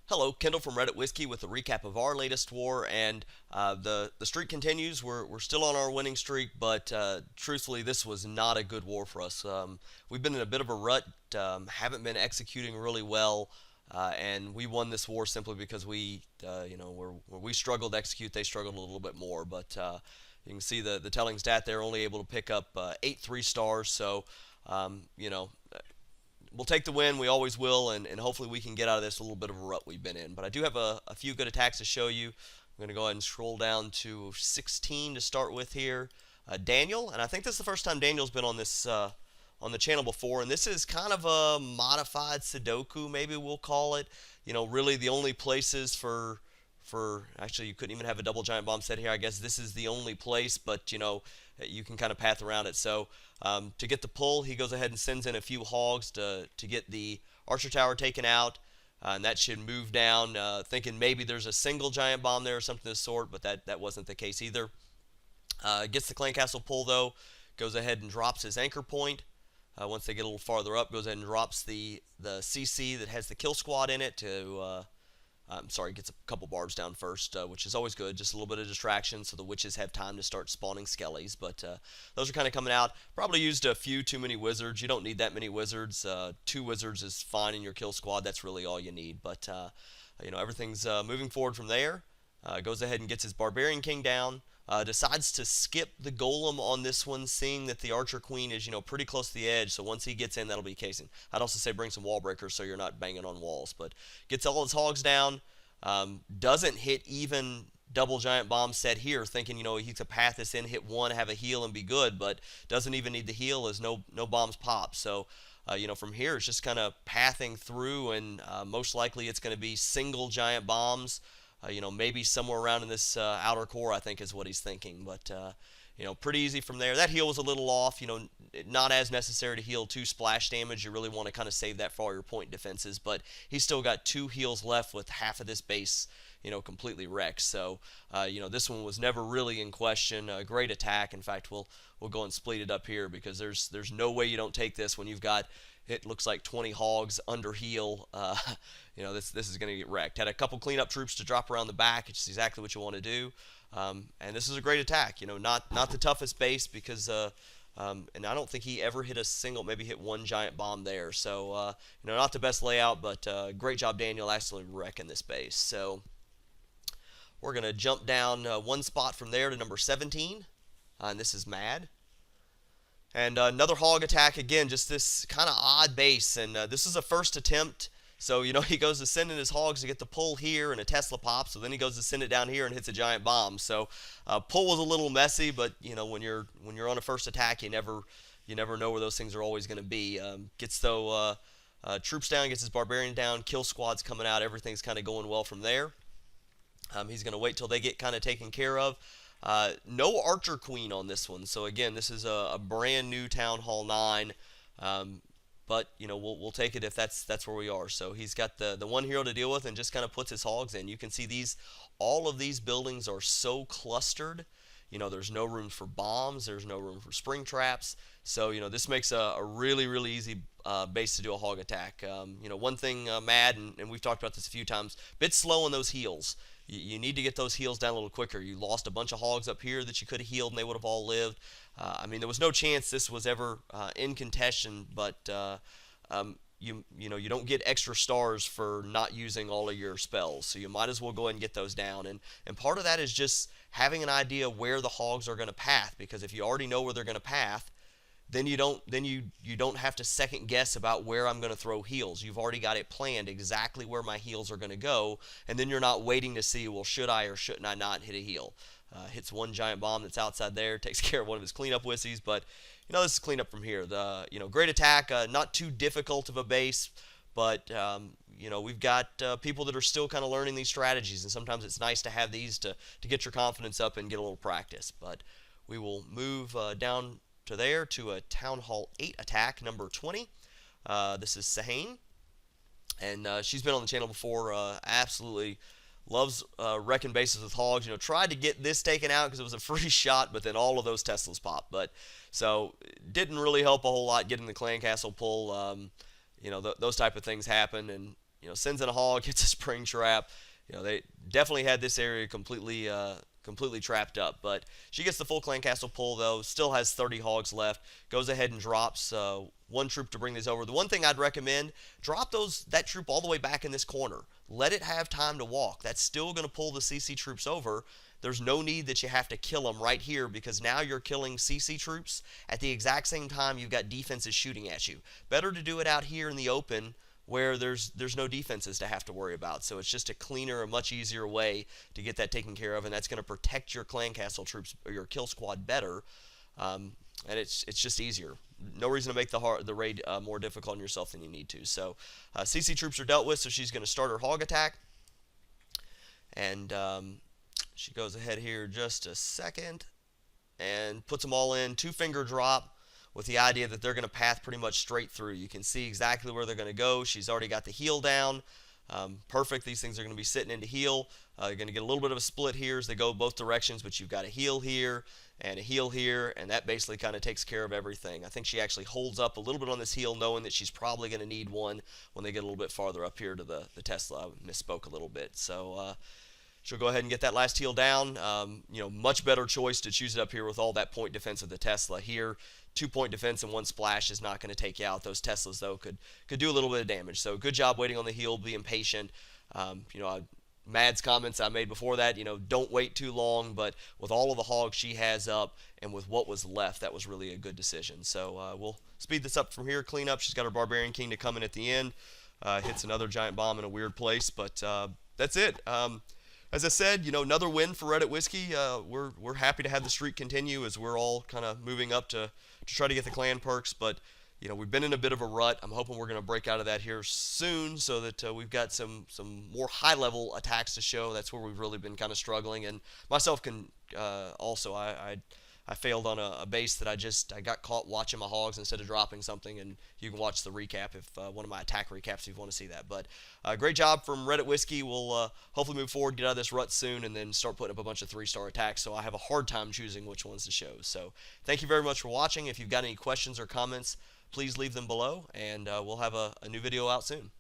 Hello, Kendall from Reddit Whiskey with a recap of our latest war, and the streak continues. We're still on our winning streak, but truthfully, this was not a good war for us. We've been in a bit of a rut, haven't been executing really well, and we won this war simply because where we struggled to execute, they struggled a little bit more. But you can see the telling stat there, only able to pick up 8 3 stars. So you know, we'll take the win. We always will, and hopefully we can get out of this a little bit of a rut we've been in. But I do have a few good attacks to show you. I'm going to go ahead and scroll down to 16 to start with here. Daniel, and I think this is the first time Daniel's been on the channel before, and this is kind of a modified Sudoku, maybe we'll call it. Really the only places for actually you couldn't even have a double giant bomb set here. I guess this is the only place, but you can kind of path around it. So to get the pull, he goes ahead and sends in a few hogs to get the archer tower taken out. And that should move down, thinking maybe there's a single giant bomb there or something of the sort, but that wasn't the case either. Gets the clan castle pull though, goes ahead and drops his anchor point. Once they get a little farther up, goes ahead and drops the CC that has the kill squad in it to I'm sorry, gets a couple barbs down first, which is always good. Just a little bit of distraction so the witches have time to start spawning skellies. But those are kind of coming out. Probably used a few too many wizards. You don't need that many wizards. 2 wizards is fine in your kill squad. That's really all you need. But, everything's moving forward from there. Goes ahead and gets his Barbarian King down. Decides to skip the golem on this one, seeing that the Archer Queen is, pretty close to the edge. So once he gets in, that'll be casing. I'd also say bring some wall breakers so you're not banging on walls. But gets all his hogs down. Doesn't hit even double giant bomb set here, thinking he could path this in, hit one, have a heal, and be good. But doesn't even need the heal as no bombs pop. So from here it's just kind of pathing through, and most likely it's going to be single giant bombs. Maybe somewhere around in this outer core, I think is what he's thinking. But, pretty easy from there. That heal was a little off, not as necessary to heal 2 splash damage. You really want to kind of save that for all your point defenses. But he's still got 2 heals left with half of this base, completely wrecked. So, this one was never really in question. Great attack. In fact, we'll go and split it up here because there's no way you don't take this when you've got, it looks like 20 hogs under heal. This is going to get wrecked. Had a couple cleanup troops to drop around the back. It's exactly what you want to do. And this is a great attack. Not the toughest base because, and I don't think he ever hit a single, maybe hit 1 giant bomb there. So, not the best layout, but great job, Daniel, actually wrecking this base. So we're going to jump down 1 spot from there to number 17. And this is Mad. And another hog attack again, just this kind of odd base. And this is a first attempt. So, he goes to send in his hogs to get the pull here and a Tesla pop. So then he goes to send it down here and hits a giant bomb. So pull was a little messy, but when you're on a first attack, you never know where those things are always going to be. Gets troops down, gets his barbarian down, kill squad's coming out. Everything's kind of going well from there. He's going to wait till they get kind of taken care of. No Archer Queen on this one. So again, this is a brand new Town Hall 9. But we'll take it if that's where we are. So he's got the 1 hero to deal with and just kind of puts his hogs in. You can see all of these buildings are so clustered. There's no room for bombs. There's no room for spring traps. So this makes a really really easy base to do a hog attack. One thing, Mad, and we've talked about this a few times, bit slow on those heals. You need to get those heals down a little quicker. You lost a bunch of hogs up here that you could have healed and they would have all lived. There was no chance this was ever in contention, but you don't get extra stars for not using all of your spells, so you might as well go ahead and get those down. And part of that is just having an idea where the hogs are going to path, because if you already know where they're going to path, then you don't have to second guess about where I'm going to throw heals. You've already got it planned exactly where my heals are going to go, and then you're not waiting to see, well, should I or shouldn't I not hit a heal. Hits 1 giant bomb that's outside there, takes care of one of his cleanup whissies, but this is cleanup from here. Great attack, not too difficult of a base, but we've got people that are still kind of learning these strategies, and sometimes it's nice to have these to get your confidence up and get a little practice. But we will move down to there to a Town Hall 8 attack, number 20. This is Sehain, and she's been on the channel before. Absolutely loves wrecking bases with hogs. Tried to get this taken out because it was a free shot, but then all of those Teslas popped. But so didn't really help a whole lot getting the clan castle pull. Those type of things happen, and sends in a hog, hits a spring trap. They definitely had this area completely trapped up. But she gets the full clan castle pull though. Still has 30 hogs left. Goes ahead and drops one troop to bring these over. The one thing I'd recommend: drop that troop all the way back in this corner. Let it have time to walk. That's still going to pull the CC troops over. There's no need that you have to kill them right here, because now you're killing CC troops at the exact same time you've got defenses shooting at you. Better to do it out here in the open where there's no defenses to have to worry about. So it's just a cleaner, a much easier way to get that taken care of, and that's going to protect your clan castle troops or your kill squad better. And it's just easier. No reason to make the raid more difficult on yourself than you need to. So CC troops are dealt with, so she's going to start her hog attack. And she goes ahead here just a second and puts them all in. 2-finger drop with the idea that they're going to path pretty much straight through. You can see exactly where they're going to go. She's already got the heel down. Perfect. These things are going to be sitting into heel. You're going to get a little bit of a split here as they go both directions, but you've got a heel here and a heel here, and that basically kind of takes care of everything. I think she actually holds up a little bit on this heel, knowing that she's probably going to need one when they get a little bit farther up here to the Tesla. I misspoke a little bit. So she'll go ahead and get that last heel down. Much better choice to choose it up here with all that point defense of the Tesla. Here, 2-point defense and 1 splash is not going to take you out. Those Teslas, though, could do a little bit of damage. So good job waiting on the heel, being patient. Mad's comments I made before that, don't wait too long. But with all of the hogs she has up and with what was left, that was really a good decision. So we'll speed this up from here, clean up. She's got her Barbarian King to come in at the end. Hits another giant bomb in a weird place, but that's it. As I said, another win for Reddit Whiskey. We're happy to have the streak continue as we're all kind of moving up to try to get the clan perks. But we've been in a bit of a rut. I'm hoping we're going to break out of that here soon, so that we've got some more high-level attacks to show. That's where we've really been kind of struggling. And myself can also, I failed on a base that I got caught watching my hogs instead of dropping something, and you can watch the recap if one of my attack recaps if you want to see that. But great job from Reddit Whiskey. We'll hopefully move forward, get out of this rut soon, and then start putting up a bunch of 3-star attacks, so I have a hard time choosing which ones to show. So thank you very much for watching. If you've got any questions or comments, please leave them below, and we'll have a new video out soon.